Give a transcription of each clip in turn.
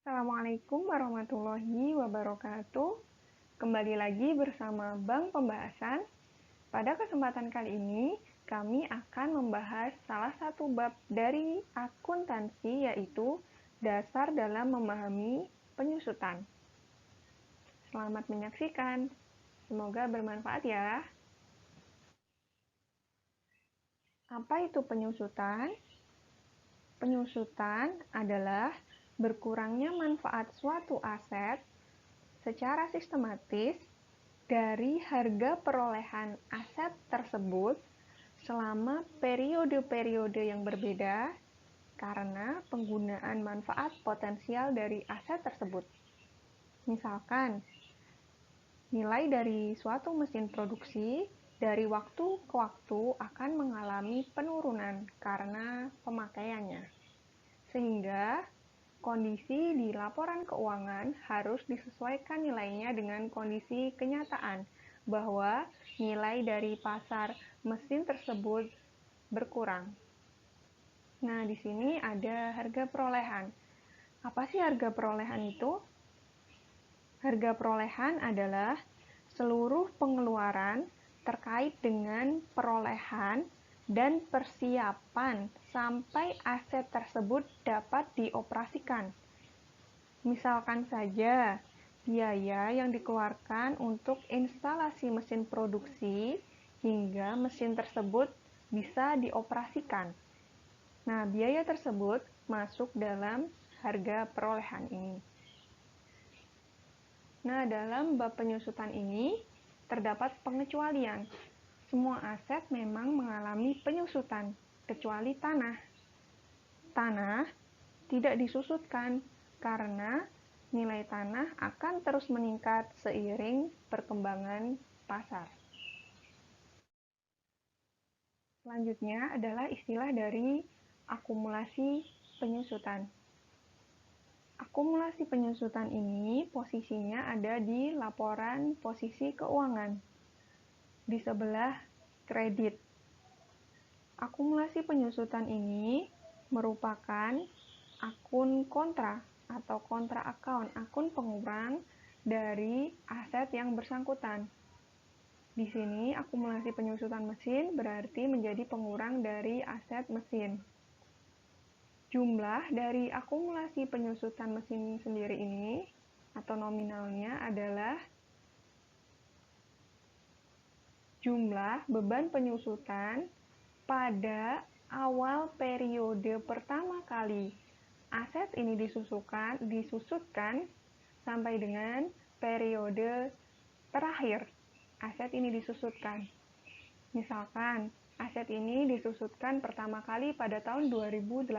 Assalamualaikum warahmatullahi wabarakatuh. Kembali lagi bersama Bank Pembahasan. Pada kesempatan kali ini, kami akan membahas salah satu bab dari akuntansi, yaitu dasar dalam memahami penyusutan. Selamat menyaksikan. Semoga bermanfaat ya. Apa itu penyusutan? Penyusutan adalah berkurangnya manfaat suatu aset secara sistematis dari harga perolehan aset tersebut selama periode-periode yang berbeda karena penggunaan manfaat potensial dari aset tersebut. Misalkan, nilai dari suatu mesin produksi dari waktu ke waktu akan mengalami penurunan karena pemakaiannya. Sehingga kondisi di laporan keuangan harus disesuaikan nilainya dengan kondisi kenyataan bahwa nilai dari pasar mesin tersebut berkurang. Nah, di sini ada harga perolehan. Apa sih harga perolehan itu? Harga perolehan adalah seluruh pengeluaran terkait dengan perolehan dan persiapan sampai aset tersebut dapat dioperasikan. Misalkan saja, biaya yang dikeluarkan untuk instalasi mesin produksi hingga mesin tersebut bisa dioperasikan. Nah, biaya tersebut masuk dalam harga perolehan ini. Nah, dalam bab penyusutan ini terdapat pengecualian. Semua aset memang mengalami penyusutan, kecuali tanah. Tanah tidak disusutkan karena nilai tanah akan terus meningkat seiring perkembangan pasar. Selanjutnya adalah istilah dari akumulasi penyusutan. Akumulasi penyusutan ini posisinya ada di laporan posisi keuangan, di sebelah kredit. Akumulasi penyusutan ini merupakan akun kontra atau kontra account, akun pengurang dari aset yang bersangkutan. Di sini akumulasi penyusutan mesin berarti menjadi pengurang dari aset mesin. Jumlah dari akumulasi penyusutan mesin sendiri ini atau nominalnya adalah jumlah beban penyusutan pada awal periode pertama kali aset ini disusutkan sampai dengan periode terakhir aset ini disusutkan. Misalkan, aset ini disusutkan pertama kali pada tahun 2018.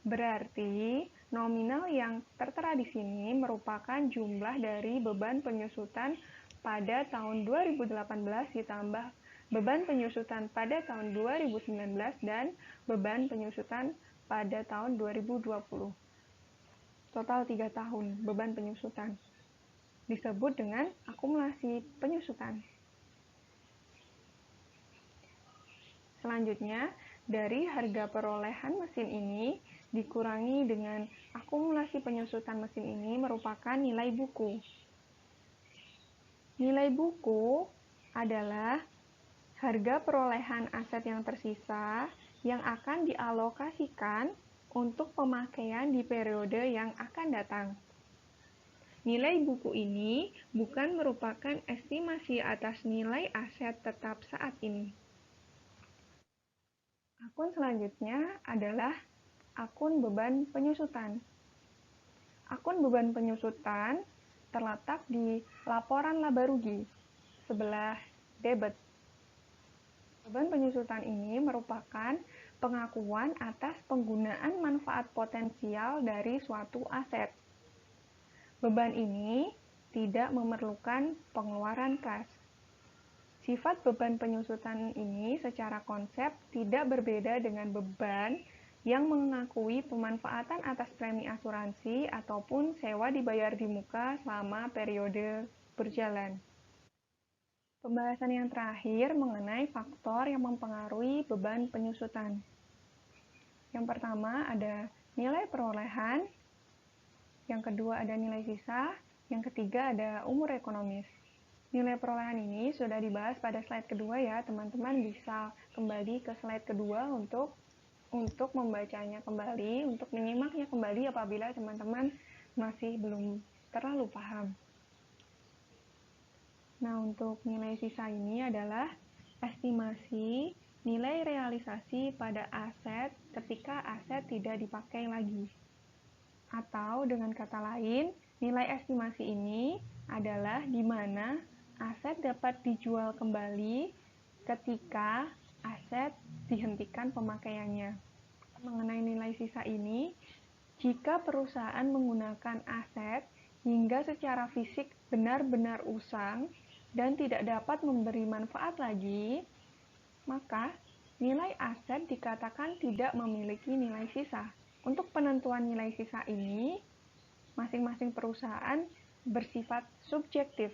Berarti, nominal yang tertera di sini merupakan jumlah dari beban penyusutan pada tahun 2018 ditambah beban penyusutan pada tahun 2019 dan beban penyusutan pada tahun 2020. Total 3 tahun beban penyusutan. Disebut dengan akumulasi penyusutan. Selanjutnya, dari harga perolehan mesin ini dikurangi dengan akumulasi penyusutan mesin ini merupakan nilai buku. Nilai buku adalah harga perolehan aset yang tersisa yang akan dialokasikan untuk pemakaian di periode yang akan datang. Nilai buku ini bukan merupakan estimasi atas nilai aset tetap saat ini. Akun selanjutnya adalah akun beban penyusutan. Akun beban penyusutan terletak di laporan laba rugi, sebelah debit. Beban penyusutan ini merupakan pengakuan atas penggunaan manfaat potensial dari suatu aset. Beban ini tidak memerlukan pengeluaran kas. Sifat beban penyusutan ini secara konsep tidak berbeda dengan beban yang mengakui pemanfaatan atas premi asuransi ataupun sewa dibayar di muka selama periode berjalan. Pembahasan yang terakhir mengenai faktor yang mempengaruhi beban penyusutan. Yang pertama ada nilai perolehan, yang kedua ada nilai sisa, yang ketiga ada umur ekonomis. Nilai perolehan ini sudah dibahas pada slide kedua ya, teman-teman bisa kembali ke slide kedua untuk membacanya kembali, untuk menyimaknya kembali apabila teman-teman masih belum terlalu paham. Nah, untuk nilai sisa ini adalah estimasi nilai realisasi pada aset ketika aset tidak dipakai lagi. Atau dengan kata lain, nilai estimasi ini adalah di mana aset dapat dijual kembali ketika aset dihentikan pemakaiannya. Mengenai nilai sisa ini, jika perusahaan menggunakan aset hingga secara fisik benar-benar usang dan tidak dapat memberi manfaat lagi, maka nilai aset dikatakan tidak memiliki nilai sisa. Untuk penentuan nilai sisa ini, masing-masing perusahaan bersifat subjektif,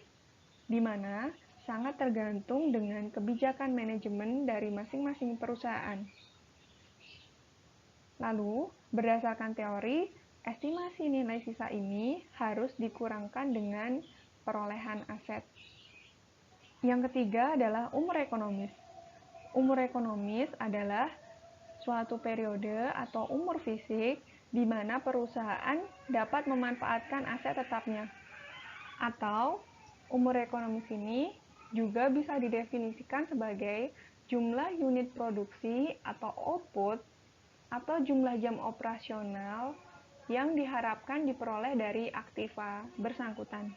di mana sangat tergantung dengan kebijakan manajemen dari masing-masing perusahaan. Lalu, berdasarkan teori, estimasi nilai sisa ini harus dikurangkan dengan perolehan aset. Yang ketiga adalah umur ekonomis. Umur ekonomis adalah suatu periode atau umur fisik di mana perusahaan dapat memanfaatkan aset tetapnya. Atau umur ekonomis ini juga bisa didefinisikan sebagai jumlah unit produksi atau output atau jumlah jam operasional yang diharapkan diperoleh dari aktiva bersangkutan.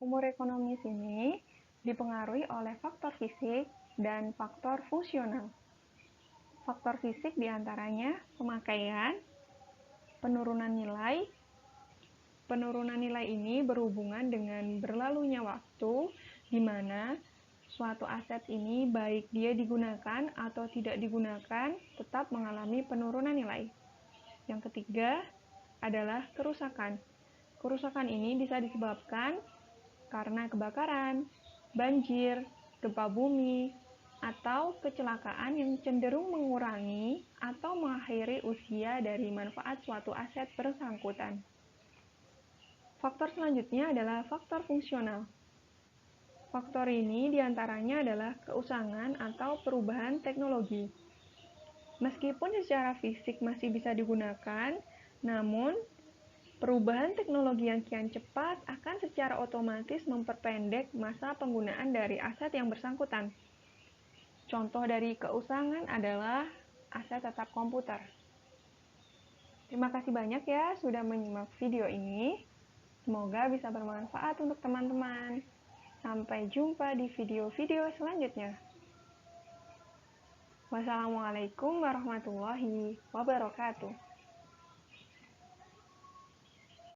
Umur ekonomis ini dipengaruhi oleh faktor fisik dan faktor fungsional. Faktor fisik diantaranya pemakaian, penurunan nilai. Penurunan nilai ini berhubungan dengan berlalunya waktu, di mana suatu aset ini baik dia digunakan atau tidak digunakan tetap mengalami penurunan nilai. Yang ketiga adalah kerusakan. Kerusakan ini bisa disebabkan karena kebakaran, banjir, gempa bumi, atau kecelakaan yang cenderung mengurangi atau mengakhiri usia dari manfaat suatu aset bersangkutan. Faktor selanjutnya adalah faktor fungsional. Faktor ini diantaranya adalah keusangan atau perubahan teknologi. Meskipun secara fisik masih bisa digunakan, namun perubahan teknologi yang kian cepat akan secara otomatis memperpendek masa penggunaan dari aset yang bersangkutan. Contoh dari keusangan adalah aset tetap komputer. Terima kasih banyak ya sudah menyimak video ini. Semoga bisa bermanfaat untuk teman-teman. Sampai jumpa di video-video selanjutnya. Wassalamualaikum warahmatullahi wabarakatuh.